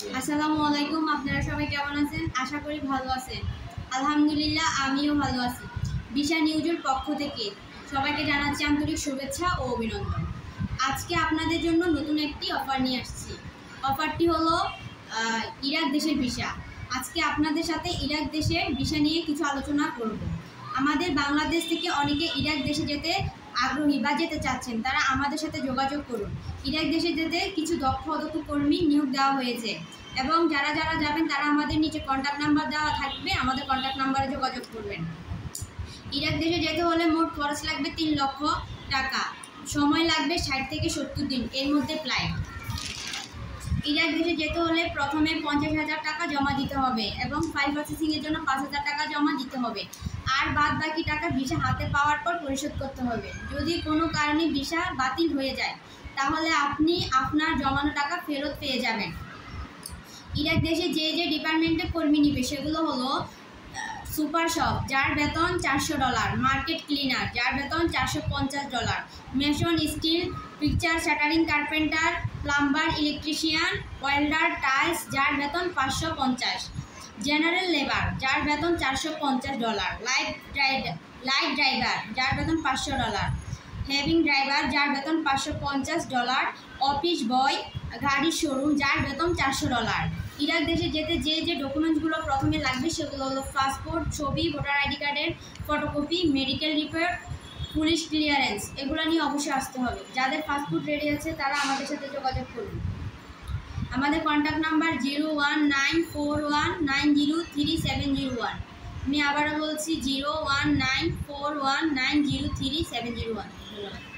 আসসালামু আলাইকুম। আপনারা সবাই কেমন আছেন? আশা করি ভালো আছেন। আলহামদুলিল্লাহ, আমিও ভালো আছি। ভিসা নিউজের পক্ষ থেকে সবাইকে জানাচ্ছি আন্তরিক শুভেচ্ছা ও অভিনন্দন। আজকে আপনাদের জন্য নতুন একটি অফার নিয়ে আসছি। অফারটি হলো ইরাক দেশের ভিসা। আজকে আপনাদের সাথে ইরাক দেশের ভিসা নিয়ে কিছু আলোচনা করব। আমাদের বাংলাদেশ থেকে অনেকে ইরাক দেশে যেতে আগ্রহী বা যেতে চাচ্ছেন, তারা আমাদের সাথে যোগাযোগ করুন। ইরাক দেশে যেতে কিছু দক্ষ কর্মী নিয়োগ দেওয়া হয়েছে এবং যারা যারা যাবেন তারা আমাদের নিচে কন্ট্যাক্ট নাম্বার দেওয়া থাকবে, আমাদের কন্ট্যাক্ট নাম্বারে যোগাযোগ করবেন। ইরাক দেশে যেতে হলে মোট খরচ লাগবে 3 লক্ষ টাকা। সময় লাগবে 60 থেকে 70 দিন, এর মধ্যে ফ্লাইট। ইরাক দেশে যেতে হলে প্রথমে 50,000 টাকা জমা দিতে হবে এবং ফাইল প্রসেসিংয়ের জন্য 5,000 টাকা জমা দিতে হবে। আর বাদ বাকি টাকা ভিসা হাতে পাওয়ার পর পরিশোধ করতে হবে। যদি কোনো কারণে ভিসা বাতিল হয়ে যায় তাহলে আপনি আপনার জমানো টাকা ফেরত পেয়ে যাবেন। ইরাক দেশে যে যে ডিপার্টমেন্টে কর্মী নিবে সেগুলো হলো সুপার শপ, যার বেতন $400, মার্কেট ক্লিনার, যার বেতন $450, mason still, picture shuttering carpenter, plumber, electrician, welder, tiles, যার বেতন $550, জেনারেল লেবার, যার বেতন $450, লাইট ড্রাইভার, যার বেতন $500, হেভিং ড্রাইভার, যার বেতন $550, অফিস বয়, গাড়ির শোরুম, যার বেতন $400। ইরাক দেশে যেতে যে যে ডকুমেন্টসগুলো প্রথমে লাগবে সেগুলো হলো পাসপোর্ট, ছবি, ভোটার আইডি কার্ডের photocopy, medical report, police clearance, এগুলো নিয়ে অবশ্যই আসতে হবে। যাদের পাসপোর্ট রেডি আছে তারা আমাদের সাথে যোগাযোগ করুন। আমাদের কন্ট্যাক্ট নাম্বার 01941903701। আমি আবারও বলছি 01941903701। ধন্যবাদ।